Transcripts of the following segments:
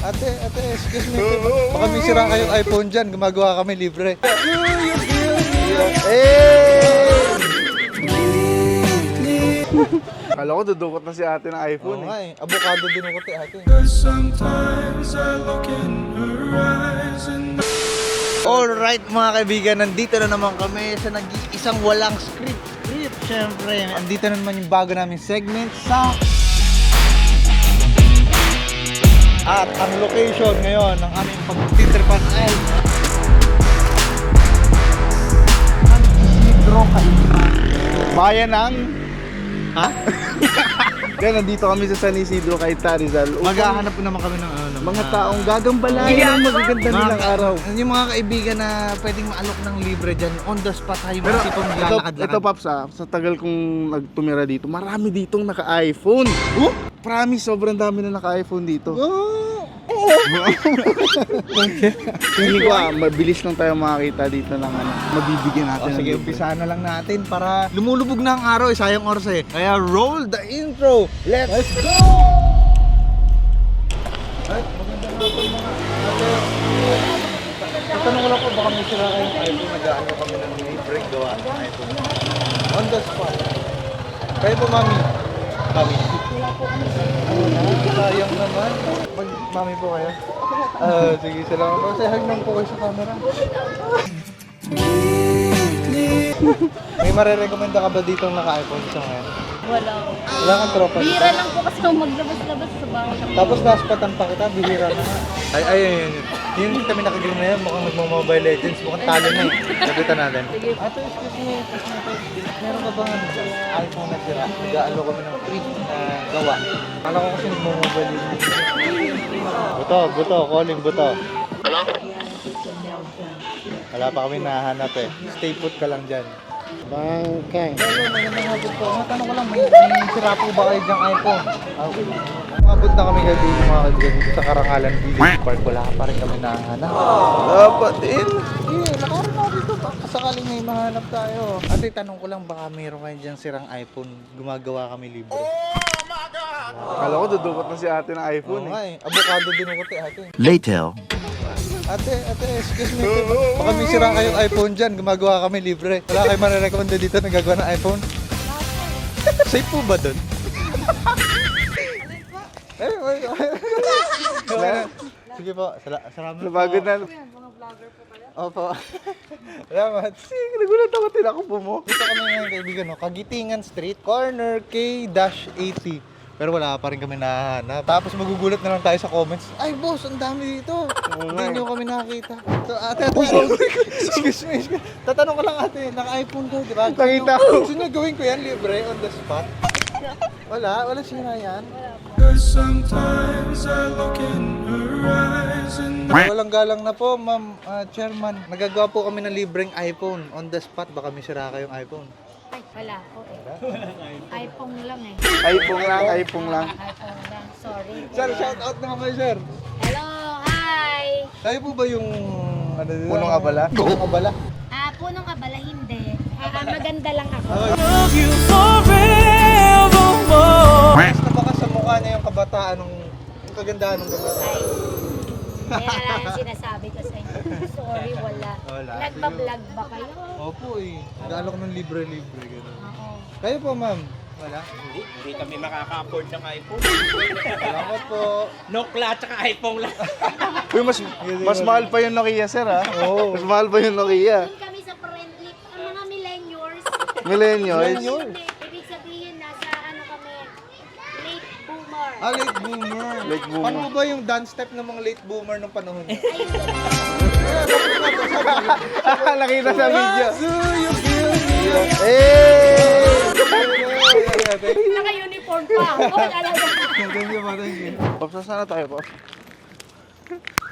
Excuse me. Baka may sira kayong iPhone dyan. Gumagawa kami libre. Kala ko dudukot na si ate ng iPhone Oo nga eh. Avocado din ako ate. Alright mga kaibigan, nandito na naman kami sa nag-iisang walang script. Siyempre, andito na naman yung bago naming segment sa... At ang location ngayon ng aming pagtitripan ay... Isidro Cayta. Bayan ng... Ha? Kaya nandito kami sa San Isidro Cayta, Rizal. Maghahanap po naman kami ng ano, Mga taong gagambalayan ng magaganda nilang araw. Yung mga kaibigan na pwedeng maalok ng libre dyan, on the spot tayo Pero mga tipong lalakad-lakad. ito Paps sa tagal kong nagtumira dito, marami ditong naka-iPhone. Promise, sobrang dami na naka-iPhone dito. Feeling ko mabilis lang tayo makakita dito ng ano, mabibigyan natin. Sige, umpisahan na lang natin para lumulubog na ang araw eh, sayang oras eh. Kaya roll the intro! Let's go! Ay, maganda nga po mga ate. Tatanong ko lang po, baka may sira kayong iPhone, nag-aano kami ng libre gawa ng iPhone. On the spot. Kayo po, mami. Mami. Sayang naman. Mami po kayo. Sige, salamat po. Say hug lang po kayo sa camera. May marirekomenda ka ba dito naka-iPhone sa ngayon? Wala. Wala kang tropa. Bihira lang po kasi ako maglabas-labas sa bahay. Tapos naspatan pa kita, bihira na nga. Ayun. Yung kami nakagreen na yan, mukhang nagmo-Mobile Legends, mukhang talo na eh. Lapitan natin. Ate, excuse me. Meron ka bang iPhone na sira? Nag-aalo kami ng free na gawa. Kala ko kasi nagmo-Mobile Legends. Calling buto. Hello? Wala pa kami nahanap eh. Stay put ka lang dyan. Bangkay. Magandang hapon po. Matanong ko lang, may sira po ba kayo dyang iPhone? Okay. Umabot na kami gabi mga kaibigan dito sa Karangalan Village Park. Wala pa rin kami nahanap. Dapat din. Nakaroon na dito. Baka sakaling may mahanap tayo. Ate, tanong ko lang, baka mayroon kayo dyang sirang iPhone. Gumagawa kami libre. Kala ko dudukot na si ate ng iPhone Oo nga eh. Avocado din ako ate. Later. Ate, excuse me. Baka may sira kayong iPhone dyan. Gumagawa kami libre. Wala kayo marirekomenda dito na gagawa ng iPhone? Safe po ba dun? Sige po, salamat po. Napagod na. Opo. Salamat. Nagulat ako, tinakbo mo. Dito kami ngayon kaibigan, no? Kagitingan Street, corner K-80. Pero wala pa rin kami nahanap. Tapos magugulat na lang tayo sa comments. Ay boss, ang dami dito. Hindi nyo kami nakakita. So ate, excuse me. Tatanong ko lang ate, naka-iPhone ko, di ba? Nakita ko. Gusto nyo gawin ko yan libre on the spot? Wala sira yan. Walang galang na po, ma'am, chairman. Nagagawa po kami ng libreng iPhone on the spot. Baka may sira kayong iPhone. Ay, wala po eh. iPhone lang eh. iPhone lang. iPhone lang. Sorry. Sir, shout out naman kayo, sir. Hello, hi! Tayo po ba yung ano dito? Punong abala? Punong abala? Punong abala, hindi. Maganda lang ako. Basta baka sa mukha niya yung kabataan yung kagandahan ng kabataan. Ay, kaya lang yung sinasabi ko sa inyo. Sorry, wala. Wala. Nagpa-vlog ba kayo? Opo eh. Nag-aalok ng libre-libre. Ganun. Oo. Kayo po, ma'am? Wala? Hindi kami makaka-afford ng iPhone. Salamat po. Nokia at saka iPhone lang. Uy, mas mahal pa yung Nokia, sir, ha? Oo. Mas mahal pa yung Nokia. Doon kami sa friendly, ang mga millennials. Millennials. Hindi, ibig sabihin nasa ano kami, late boomer. Late boomer. Late boomer. Paano ba yung dance step ng mga late boomer ng panahon niyo? Nakita sa video. Naka-uniform pa ako, talaga. Thank you, thank you. Pops, saan na tayo, Pops?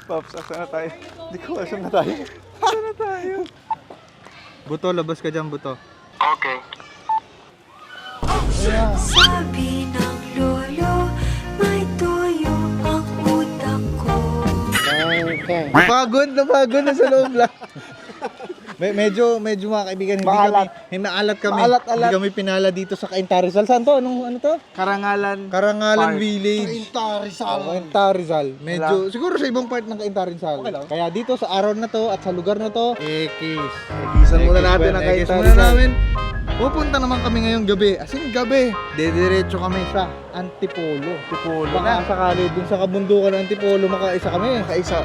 Pops, saan na tayo? Hindi ko alam na tayo. Saan na tayo? Buto, labas ka dyan, Buto. Sabi ng lolo, may tuyo ang utak ko. Napagod na sa loob lang. Medyo mga kaibigan, Maalat. maalat kami. Maalat-alat. Hindi kami pinala dito sa Cainta Rizal. Saan to? Ano to? Karangalan. Karangalan Park. Village. Cainta Rizal. Medyo, siguro sa ibang part ng Cainta Rizal. Kaya dito sa araw na to at sa lugar na to, Ekis. Isan muna natin ang Ekis Cainta muna Rizal. namin. Pupunta naman kami ngayong gabi. As in gabi. Dediretso kami sa Antipolo. Baka sakali dun sa kabundukan ng Antipolo, makaisa kami. Kaisa.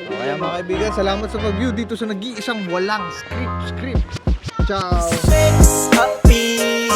Kaya mga kaibigan, salamat sa pag-view dito sa nag-iisang walang script. Ciao! Happy